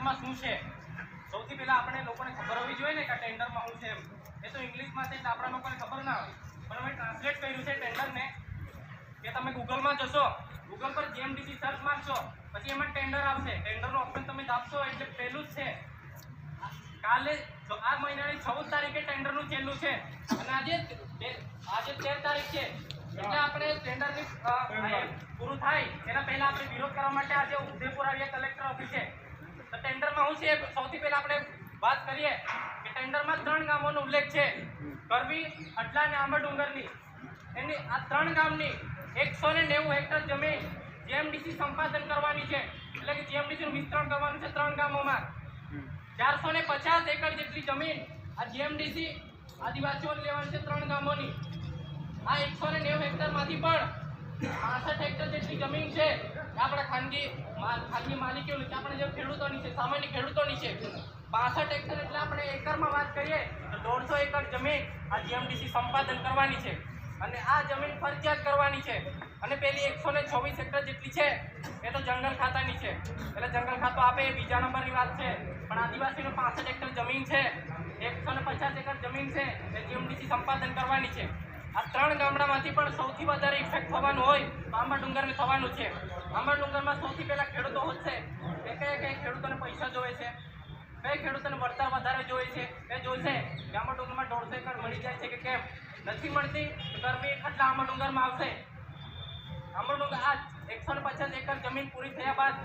ટેન્ડરમાં શું છે સૌથી પહેલા આપણે લોકોને ખબર હોવી જોઈએ ને કે ટેન્ડરમાં શું છે એમ. એ તો ઇંગ્લિશમાં છે એટલે આપણા લોકોને ખબર ના હોય, પણ અમે ટ્રાન્સલેટ કર્યું છે ટેન્ડરને કે તમે ગૂગલમાં જશો, ગૂગલ પર જીએમડીસી સર્ચ મારશો, પછી એમાં ટેન્ડર આવશે. ટેન્ડરનો ઓપ્શન તમે દાબશો એટલે પહેલું જ છે. કાલે આ મહિનાની 14 તારીખે ટેન્ડરનું છેલ્લું છે અને આજે 13 તારીખ છે એટલે આપણે ટેન્ડરની પૂરું થાય એના પહેલા આપણે વિરોધ કરવા માટે આજે ઉદયપુર આવ્યા કલેક્ટર ઓફિસે. તો ટેન્ડરમાં શું છે સૌથી પહેલા આપણે વાત કરીએ કે ટેન્ડરમાં 3 ગામોનો ઉલ્લેખ છે, કરવી, અટલા અને આંબાડુંગરની. એની આ 3 ગામની 190 હેક્ટર જમીન જીએમડીસી સંપાદન કરવાની છે, એટલે કે જીએમડીસીનું વિસ્તરણ કરવાનું છે 3 ગામોમાં. 450 એકર જેટલી જમીન આ જીએમડીસી આદિવાસીઓને લેવાની છે 3 ગામોની. આ 190 હેક્ટરમાંથી પણ 65 હેક્ટર જેટલી જમીન છે આપણા ખાનગી માલિકીઓની છે, આપણે જે ખેડૂતોની છે, સામાન્ય ખેડૂતોની છે. 65 હેક્ટર એટલે આપણે એકરમાં વાત કરીએ તો 150 એકર જમીન આ જીએમડીસી સંપાદન કરવાની છે અને આ જમીન ફરજિયાત કરવાની છે. અને પેલી 124 હેક્ટર જેટલી છે એ તો જંગલ ખાતાની છે, એટલે જંગલ ખાતું આપે એ બીજા નંબરની વાત છે. પણ આદિવાસીનો 65 હેક્ટર જમીન છે, 150 એકર જમીન છે એ જીએમડીસી સંપાદન કરવાની છે. આ 3 ગામડામાંથી પણ સૌથી વધારે ઇફેક્ટ થવાનું હોય તો આંબાડુંગરને થવાનું છે. આંબાડુંગરમાં સૌથી પહેલા ખેડૂતો હોશે કે કઈ ખેડૂતોને પૈસા જોવે છે, કઈ ખેડૂતોને વળતર વધારે જોઈએ છે એ જોઈશે કે આંબાડુંગરમાં 150 એકર મળી જાય છે કે કેમ. નથી મળતી તો ગરમી ખટલા આંબાડુંગરમાં આવશે. આંબાડુંગર આ 150 એકર જમીન પૂરી થયા બાદ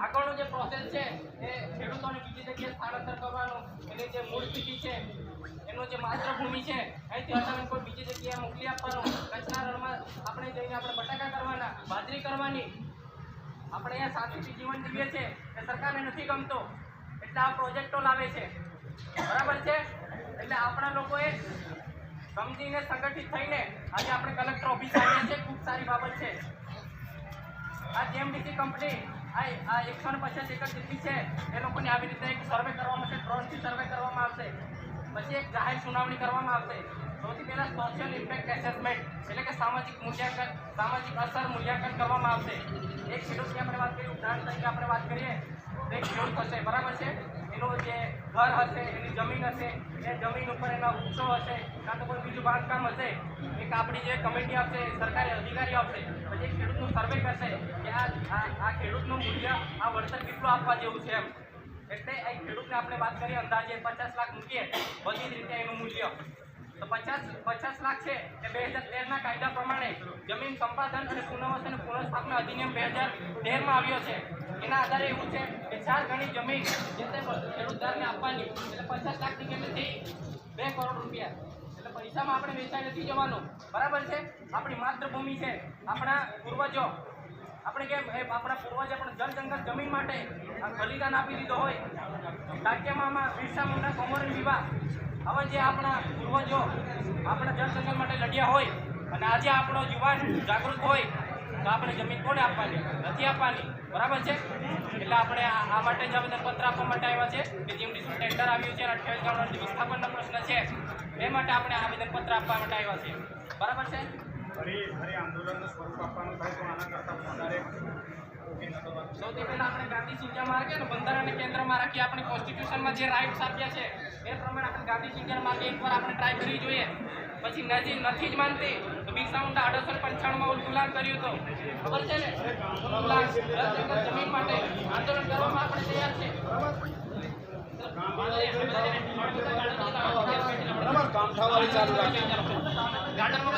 આગળનો જે પ્રોસેસ છે એ ખેડૂતોને બીજી જગ્યાએ સ્થળાંતર કરવાનું, એની જે મૂળ સ્થિતિ છે, એનું જે માતૃભૂમિ છે અહીંથી હટાવીને કોઈ બીજી જગ્યાએ મોકલી આપવાનું. કચ્છના રણમાં આપણે જઈને આપણે બટાકા કરવાના, બાજરી કરવાની. આપણે અહીંયા શાંતિથી જીવન જીવીએ છીએ એ સરકારને નથી ગમતો એટલે આ પ્રોજેક્ટો લાવે છે, બરાબર છે. એટલે આપણા લોકોએ સમજીને સંગઠિત થઈને આજે આપણે કલેક્ટર ઓફિસ આવ્યા છે. ખૂબ સારી બાબત છે. આ જીએમડીસી કંપની આ 150 એકર જેટલી છે એ લોકોને આવી રીતે એક સર્વે કરવામાં આવશે, ડ્રોનથી સર્વે કરવામાં આવશે, પછી એક જાહેર સુનાવણી કરવામાં આવશે. સૌથી પહેલાં સોશિયલ ઇમ્પેક્ટ એસેસમેન્ટ એટલે કે સામાજિક અસર મૂલ્યાંકન કરવામાં આવશે. એક ખેડૂતની આપણે વાત કરીએ, ઉદાહરણ તરીકે આપણે વાત કરીએ તો એક ખેડૂત હશે, બરાબર છે. એનું જે ઘર હશે, એની જમીન હશે, એ જમીન ઉપર એના વૃક્ષો હશે, કાં તો કોઈ બીજું બાંધકામ હશે. એક આપણી જે કમિટી આવશે, સરકારી અધિકારીઓ આવશે, પછી એક ખેડૂતનું સર્વે કરશે કે આ ખેડૂતનું મૂલ્ય, આ વળતર કેટલું આપવા જેવું છે એમ. એટલે એ ખેડૂતને આપણે વાત કરીએ અંદાજે 50 લાખ મૂકીએ બધી જ રીતે એનું મૂલ્ય, તો 50 લાખ છે એ 2013ના કાયદા પ્રમાણે જમીન સંપાદન અને પુનઃવસન અને પુનઃસ્થાપના અધિનિયમ 2013માં આવ્યો છે. એના આધારે એવું છે કે 4 ગણી જમીન જે તે ખેડૂતદારને આપવાની, એટલે 50 લાખની કિંમતથી 2 કરોડ રૂપિયા. એટલે પૈસામાં આપણે વેચાઈ નથી જવાનું, બરાબર છે. આપણી માતૃભૂમિ છે, આપણા પૂર્વજો, આપણે કેમ આપણા પૂર્વજે પણ જળ જંગલ જમીન માટે બલિદાન આપી દીધો હોય. ડાક્યામાં બિરસા મુંડા, કોમોરન વિવાહ, હવે જે આપણા પૂર્વજો આપણા જળ જંગલ માટે લડ્યા હોય અને આજે આપણો યુવાન જાગૃત હોય તો આપણે જમીન કોને આપવાની? નથી આપવાની, બરાબર છે. એટલે આપણે આ માટે જ આવેદનપત્ર આપવા માટે આવ્યા છે કે જીએમડીસી ટેન્ડર આવ્યું છે, 28 ગામડાનો વિસ્થાપનનો પ્રશ્ન છે, એ માટે આપણે આવેદનપત્ર આપવા માટે આવ્યા છીએ, બરાબર છે. આંદોલનનું સ્વરૂપ આપવાનું થાય તો આના કરતાં વધારે સૌથી પહેલા આપણે ગાંધી ચિંધ્યા માર્ગે અને બંધારણને કેન્દ્રમાં રાખી આપણે કોન્સ્ટિટ્યુશનમાં જે રાઇટ્સ આપ્યા છે એ પ્રમાણે આપણે ગાંધી ચિંધ્યા માર્ગે એકવાર આપણે ટ્રાય કરવી જોઈએ. પછી નથી જ માનતી તો બિરસા મુંડા 1895માં ઉલગુલાન કર્યું હતું, ખબર છે ને? ઉલગુલાન જમીન માટે આંદોલન કરવામાં આપણે તૈયાર છે. કામ થવાની ચાલુ રાખે. ગાર્ડનમાં